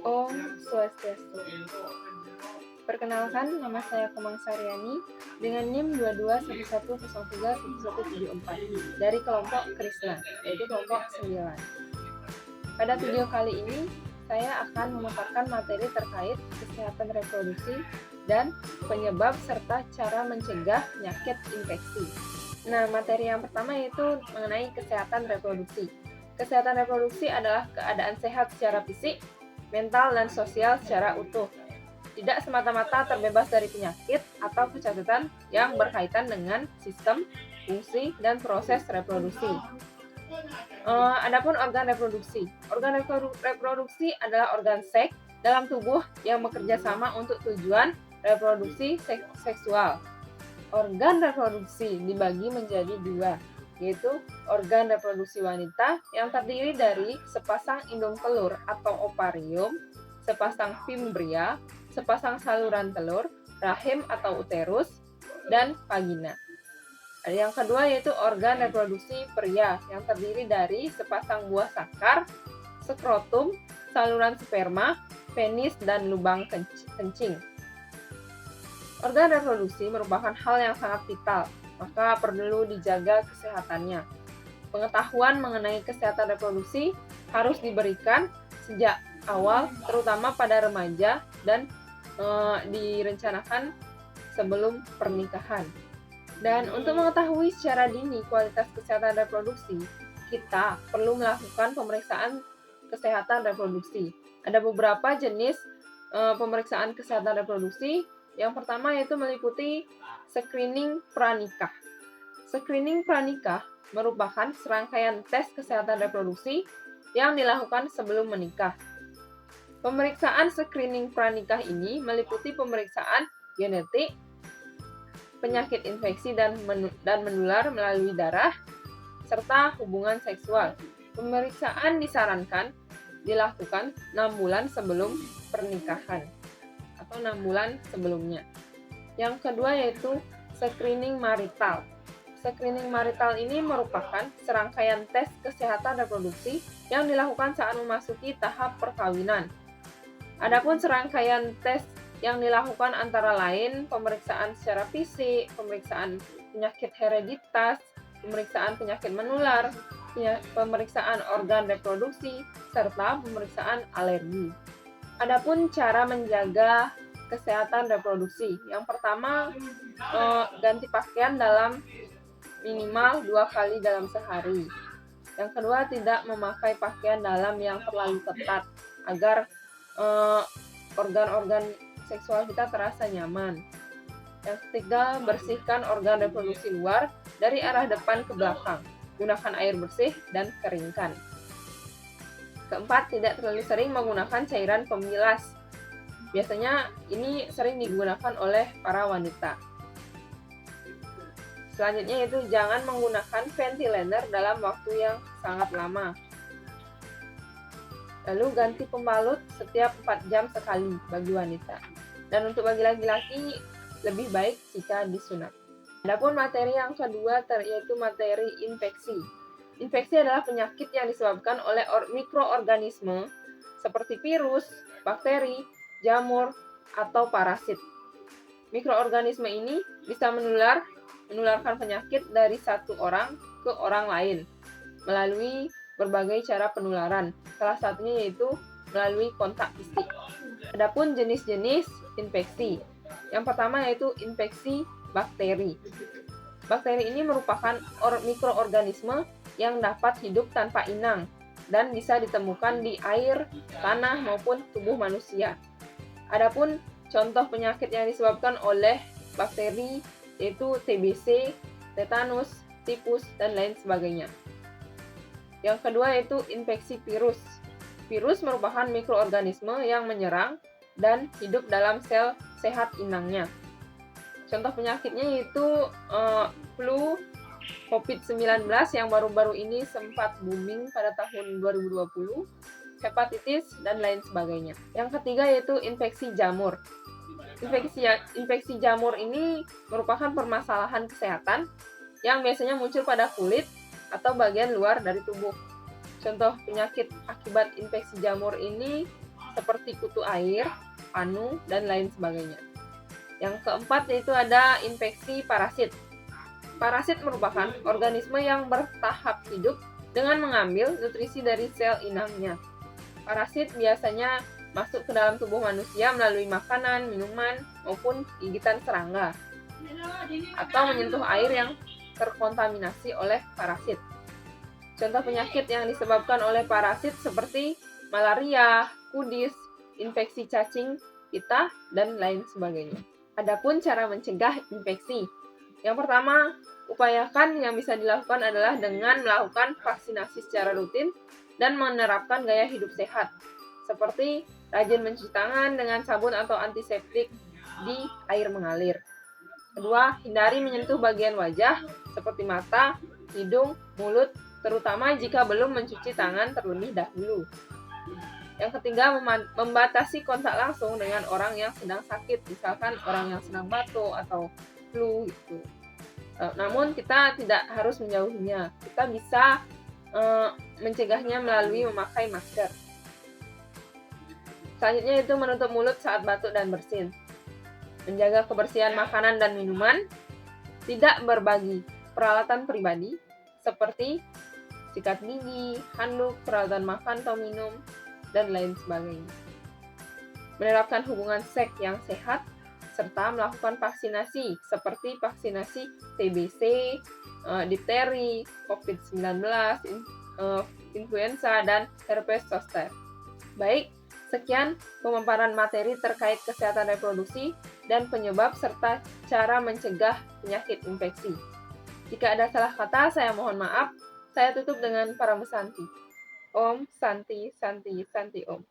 Om Swastiastu. Perkenalkan, nama saya Kemang Saryani dengan NIM 2211031174 dari kelompok Krishna, yaitu kelompok 9. Pada video kali ini, saya akan memaparkan materi terkait kesehatan reproduksi dan penyebab serta cara mencegah penyakit infeksi. Nah, materi yang pertama yaitu mengenai kesehatan reproduksi. Kesehatan reproduksi adalah keadaan sehat secara fisik, mental, dan sosial secara utuh. Tidak semata-mata terbebas dari penyakit atau kecacatan yang berkaitan dengan sistem, fungsi, dan proses reproduksi. Adapun organ reproduksi. Organ reproduksi adalah organ seks dalam tubuh yang bekerja sama untuk tujuan reproduksi seksual. Organ reproduksi dibagi menjadi dua, yaitu organ reproduksi wanita yang terdiri dari sepasang indung telur atau ovarium, sepasang fimbria, sepasang saluran telur, rahim atau uterus, dan vagina. Yang kedua yaitu organ reproduksi pria yang terdiri dari sepasang buah sakar, skrotum, saluran sperma, penis, dan lubang kencing. Organ reproduksi merupakan hal yang sangat vital, maka perlu dijaga kesehatannya. Pengetahuan mengenai kesehatan reproduksi harus diberikan sejak awal, terutama pada remaja dan direncanakan sebelum pernikahan. Dan untuk mengetahui secara dini kualitas kesehatan reproduksi, kita perlu melakukan pemeriksaan kesehatan reproduksi. Ada beberapa jenis pemeriksaan kesehatan reproduksi. Yang pertama yaitu meliputi screening pranikah. Screening pranikah merupakan serangkaian tes kesehatan reproduksi yang dilakukan sebelum menikah. Pemeriksaan screening pranikah ini meliputi pemeriksaan genetik, penyakit infeksi dan menular melalui darah, serta hubungan seksual. Pemeriksaan disarankan dilakukan 6 bulan sebelum pernikahan atau 6 bulan sebelumnya. Yang kedua yaitu screening marital. Screening marital ini merupakan serangkaian tes kesehatan reproduksi yang dilakukan saat memasuki tahap perkawinan. Adapun serangkaian tes yang dilakukan antara lain pemeriksaan secara fisik, pemeriksaan penyakit hereditas, pemeriksaan penyakit menular, pemeriksaan organ reproduksi, serta pemeriksaan alergi. Adapun cara menjaga kesehatan reproduksi. Yang pertama, ganti pakaian dalam minimal 2 kali dalam sehari. Yang kedua, tidak memakai pakaian dalam yang terlalu ketat agar organ-organ seksual kita terasa nyaman. Yang ketiga, bersihkan organ reproduksi luar dari arah depan ke belakang. Gunakan air bersih dan keringkan. Keempat, tidak terlalu sering menggunakan cairan pembilas. Biasanya ini sering digunakan oleh para wanita. Selanjutnya yaitu jangan menggunakan ventilator dalam waktu yang sangat lama. Lalu ganti pembalut setiap 4 jam sekali bagi wanita. Dan untuk bagi laki-laki lebih baik jika disunat. Adapun materi yang kedua yaitu materi infeksi. Infeksi adalah penyakit yang disebabkan oleh mikroorganisme seperti virus, bakteri, jamur, atau parasit. Mikroorganisme ini bisa menularkan penyakit dari satu orang ke orang lain melalui berbagai cara penularan. Salah satunya yaitu melalui kontak fisik. Adapun jenis-jenis infeksi. Yang pertama yaitu infeksi bakteri. Bakteri ini merupakan mikroorganisme yang dapat hidup tanpa inang dan bisa ditemukan di air, tanah maupun tubuh manusia. Adapun contoh penyakit yang disebabkan oleh bakteri yaitu TBC, tetanus, tipus, dan lain sebagainya. Yang kedua yaitu infeksi virus. Virus merupakan mikroorganisme yang menyerang dan hidup dalam sel sehat inangnya. Contoh penyakitnya yaitu flu, COVID-19 yang baru-baru ini sempat booming pada tahun 2020, hepatitis, dan lain sebagainya. Yang ketiga yaitu infeksi jamur. Infeksi jamur ini merupakan permasalahan kesehatan yang biasanya muncul pada kulit atau bagian luar dari tubuh. Contoh penyakit akibat infeksi jamur ini seperti kutu air, panu, dan lain sebagainya. Yang keempat yaitu ada infeksi parasit. Parasit merupakan organisme yang bertahap hidup dengan mengambil nutrisi dari sel inangnya. Parasit biasanya masuk ke dalam tubuh manusia melalui makanan, minuman, maupun gigitan serangga, atau menyentuh air yang terkontaminasi oleh parasit. Contoh penyakit yang disebabkan oleh parasit seperti malaria, kudis, infeksi cacing pita, dan lain sebagainya. Adapun cara mencegah infeksi. Yang pertama, upayakan yang bisa dilakukan adalah dengan melakukan vaksinasi secara rutin dan menerapkan gaya hidup sehat, seperti rajin mencuci tangan dengan sabun atau antiseptik di air mengalir. Kedua, hindari menyentuh bagian wajah seperti mata, hidung, mulut, terutama jika belum mencuci tangan terlebih dahulu. Yang ketiga, membatasi kontak langsung dengan orang yang sedang sakit, misalkan orang yang sedang batuk atau flu gitu. Namun kita tidak harus menjauhinya. Kita bisa mencegahnya melalui memakai masker. Selanjutnya itu menutup mulut saat batuk dan bersin. Menjaga kebersihan makanan dan minuman. Tidak berbagi peralatan pribadi seperti sikat gigi, handuk, peralatan makan atau minum, dan lain sebagainya. Menerapkan hubungan seks yang sehat, serta melakukan vaksinasi seperti vaksinasi TBC, difteri, COVID-19, influenza, dan herpes zoster. Baik, sekian pemaparan materi terkait kesehatan reproduksi dan penyebab serta cara mencegah penyakit infeksi. Jika ada salah kata, saya mohon maaf. Saya tutup dengan Paramesanti. Om Santi Santi Santi Om.